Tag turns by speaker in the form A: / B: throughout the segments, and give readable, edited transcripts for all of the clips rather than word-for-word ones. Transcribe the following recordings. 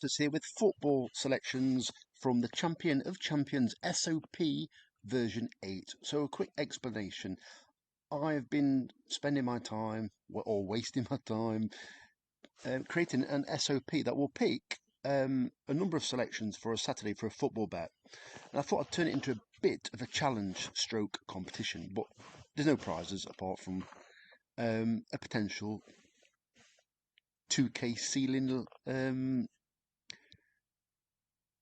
A: Certs here with football selections from the Champion of Champions SOP version 8. So a quick explanation. I've been spending my time, or wasting my time, creating an SOP that will pick a number of selections for a Saturday for a football bet. And I thought I'd turn it into a bit of a challenge stroke competition, but there's no prizes apart from a potential 2K ceiling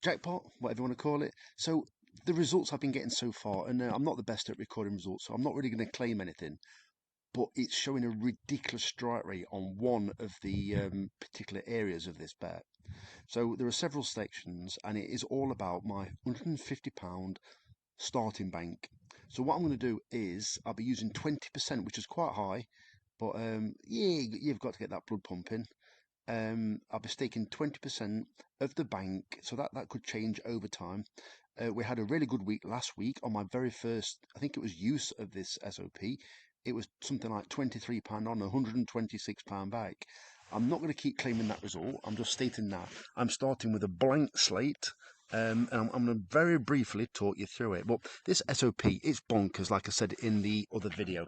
A: jackpot, whatever you want to call it. So the results I've been getting so far, and I'm not the best at recording results, so I'm not really going to claim anything, but it's showing a ridiculous strike rate on one of the particular areas of this bet. So there are several sections, and it is all about my £150 starting bank. So what I'm going to do is I'll be using 20%, which is quite high, but yeah, you've got to get that blood pumping. I'll be staking 20% of the bank, so that could change over time. We had a really good week last week on my very first, I think it was use of this SOP. It was something like £23 on, £126 back. I'm not going to keep claiming that result. I'm just stating that. I'm starting with a blank slate. And I'm going to very briefly talk you through it. But this SOP, it's bonkers, like I said in the other video.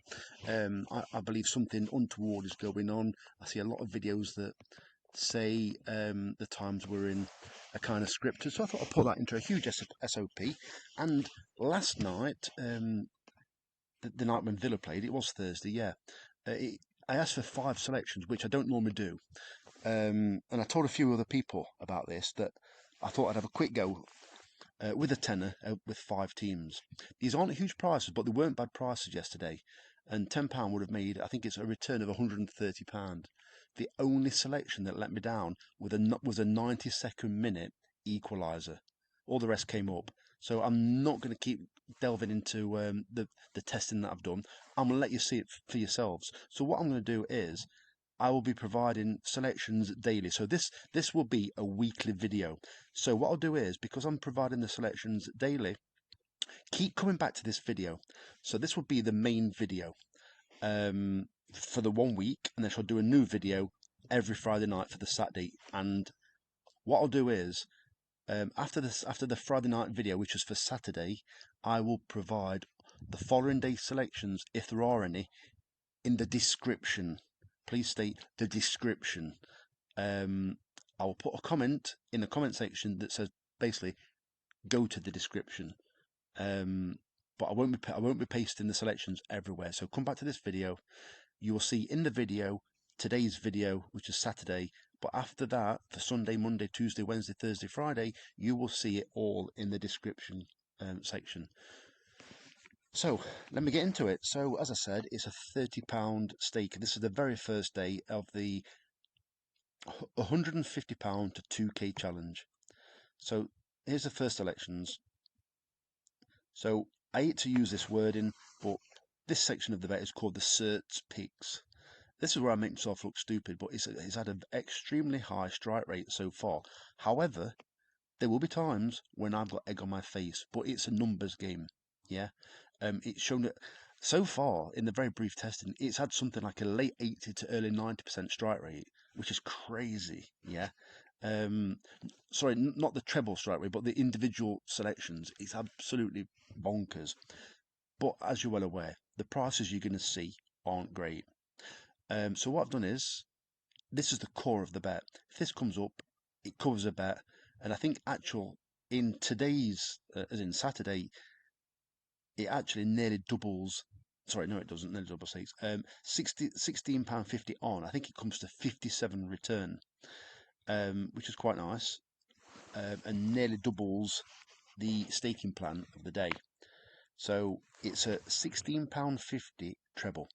A: I believe something untoward is going on. I see a lot of videos that say the times were in a kind of scripted. So I thought I'd put that into a huge SOP. And last night, the night when Villa played, it was Thursday, yeah. I asked for 5 selections, which I don't normally do. And I told a few other people about this, that I thought I'd have a quick go with a tenner with 5 teams. These aren't huge prices, but they weren't bad prices yesterday. And £10 would have made, I think it's a return of £130. The only selection that let me down was a 92nd minute equaliser. All the rest came up. So I'm not going to keep delving into the testing that I've done. I'm going to let you see it for yourselves. So what I'm going to do is I will be providing selections daily. So this will be a weekly video. So what I'll do is, because I'm providing the selections daily, keep coming back to this video. So this will be the main video for the 1 week, and then I'll do a new video every Friday night for the Saturday. And what I'll do is, after the Friday night video, which is for Saturday, I will provide the following day selections, if there are any, in the description. Please state the description. I will put a comment in the comment section that says basically go to the description. But I won't be pasting the selections everywhere. So come back to this video. You will see in the video today's video, which is Saturday. But after that, for Sunday, Monday, Tuesday, Wednesday, Thursday, Friday, you will see it all in the description section. So let me get into it. So as I said, it's a £30 stake. This is the very first day of the £150 to 2K challenge. So here's the first selections. So I hate to use this wording, but this section of the bet is called the Certs picks. This is where I make myself look stupid, but it's had an extremely high strike rate so far. However, there will be times when I've got egg on my face, but it's a numbers game. Yeah, it's shown that so far in the very brief testing, it's had something like a late 80 to early 90% strike rate, which is crazy. Yeah, sorry, not the treble strike rate, but the individual selections. It's absolutely bonkers. But as you're well aware, the prices you're going to see aren't great. So what I've done is, this is the core of the bet. If this comes up, it covers a bet, and I think in today's, as in Saturday, it actually nearly doubles. Sorry, no, it doesn't. Nearly double stakes. £16.50 on. I think it comes to 57 return, which is quite nice, and nearly doubles the staking plan of the day. So it's a £16.50 treble.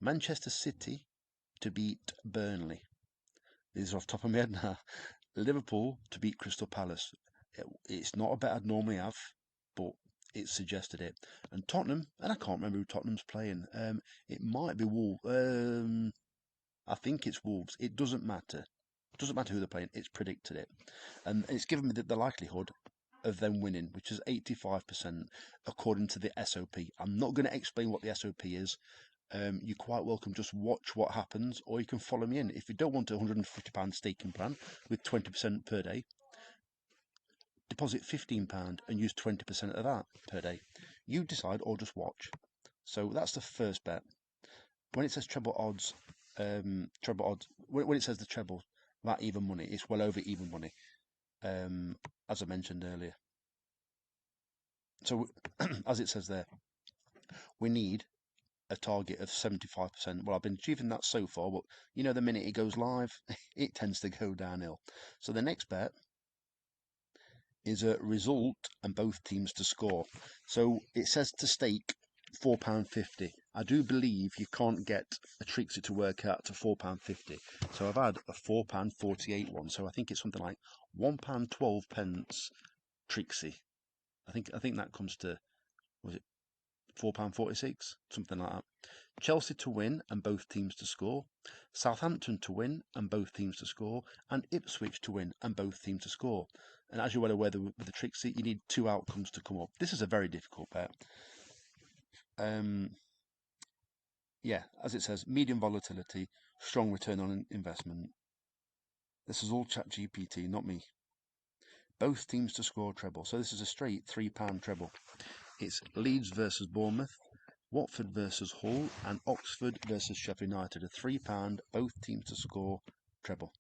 A: Manchester City to beat Burnley. These are off the top of my head now. Liverpool to beat Crystal Palace. It's not a bet I'd normally have, but it suggested it. And Tottenham, and I can't remember who Tottenham's playing. It might be Wolves. I think it's Wolves. It doesn't matter. It doesn't matter who they're playing. It's predicted it. And it's given me the likelihood of them winning, which is 85% according to the SOP. I'm not going to explain what the SOP is. you're quite welcome just watch what happens, or you can follow me in. If you don't want a £150 staking plan with 20% per day, deposit £15 and use 20% of that per day. You decide, or just watch. So that's the first bet. When it says treble odds, when it says the treble, that even money, it's well over even money, as I mentioned earlier. So as it says there, we need a target of 75%. Well, I've been achieving that so far, but you know, the minute it goes live, it tends to go downhill. So the next bet is a result and both teams to score. So it says to stake £4.50. I do believe you can't get a Trixie to work out to £4.50. So I've had a £4.48 one. So I think it's something like £1.12 Trixie. I think that comes to, was it £4.46? Something like that. Chelsea to win and both teams to score. Southampton to win and both teams to score. And Ipswich to win and both teams to score. And as you're well aware, with the Trixie, you need two outcomes to come up. This is a very difficult bet. Yeah, as it says, medium volatility, strong return on investment. This is all ChatGPT, not me. Both teams to score treble. So this is a straight £3 treble. It's Leeds versus Bournemouth, Watford versus Hull, and Oxford versus Sheffield United. A £3, both teams to score treble.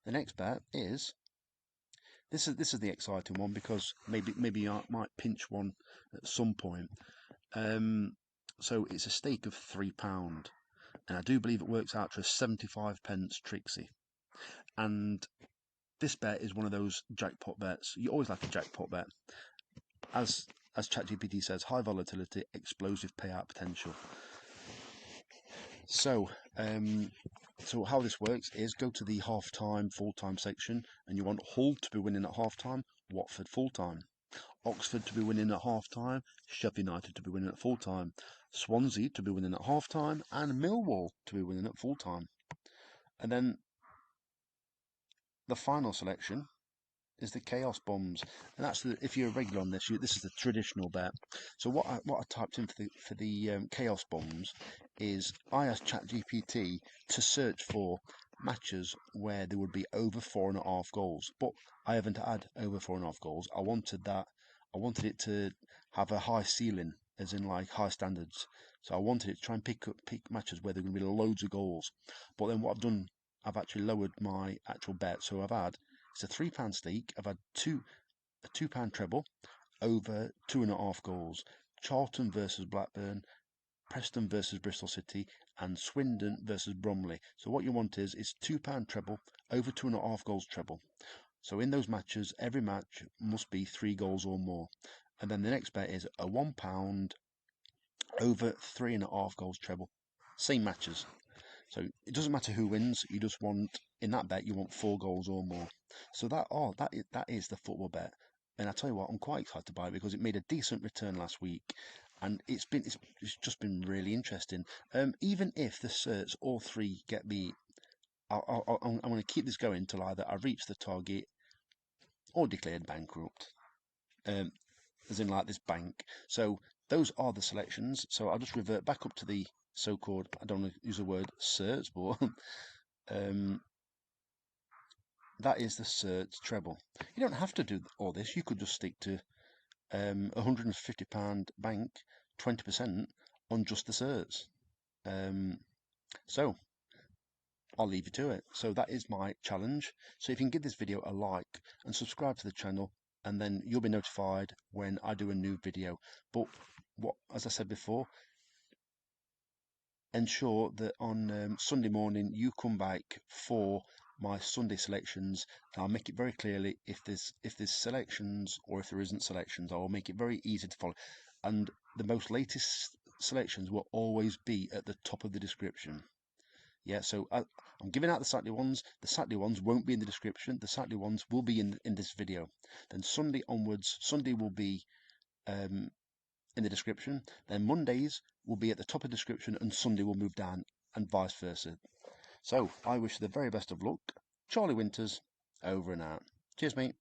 A: The next bet is this is the exciting one, because maybe I might pinch one at some point. So it's a stake of £3, and I do believe it works out to a 75 pence Trixie. And this bet is one of those jackpot bets. You always like a jackpot bet. As ChatGPT says, high volatility, explosive payout potential. So, so how this works is go to the half-time, full-time section, and you want Hull to be winning at half-time, Watford full-time. Oxford to be winning at half-time, Sheffield United to be winning at full-time, Swansea to be winning at half-time, and Millwall to be winning at full-time. And then the final selection is the chaos bombs, and that's if you're a regular on this, this is the traditional bet. So what I typed in for the chaos bombs is I asked ChatGPT to search for matches where there would be over 4.5 goals, but I haven't had over 4.5 goals. I wanted it to have a high ceiling, as in like high standards. So I wanted it to try and pick matches where there are going to be loads of goals. But then what I've done, I've actually lowered my actual bet. So it's a £3 stake. I've had a £2 treble over 2.5 goals. Charlton versus Blackburn, Preston versus Bristol City, and Swindon versus Bromley. So what you want is £2 treble over 2.5 goals treble. So in those matches, every match must be 3 goals or more. And then the next bet is a £1 over 3.5 goals treble. Same matches. So it doesn't matter who wins. You just want, in that bet, you want 4 goals or more. So that is the football bet. And I tell you what, I'm quite excited by it because it made a decent return last week, and it's just been really interesting. Even if the certs all three get me, I'm going to keep this going until either I reach the target or declared bankrupt. As in like this bank. So those are the selections. So I'll just revert back up to the so-called, I don't want to use the word certs, but that is the certs treble. You don't have to do all this. You could just stick to £150 bank, 20% on just the certs. So I'll leave you to it. So that is my challenge. So if you can give this video a like and subscribe to the channel, and then you'll be notified when I do a new video. But as I said before, ensure that on Sunday morning you come back for my Sunday selections, and I'll make it very clearly if there's selections or if there isn't selections. I will make it very easy to follow, and the most latest selections will always be at the top of the description. Yeah, so I'm giving out the Saturday ones. The Saturday ones won't be in the description. The Saturday ones will be in this video. Then Sunday onwards, Sunday will be in the description. Then Mondays will be at the top of the description, and Sunday will move down, and vice versa. So I wish you the very best of luck. Charlie Winters, over and out. Cheers, mate.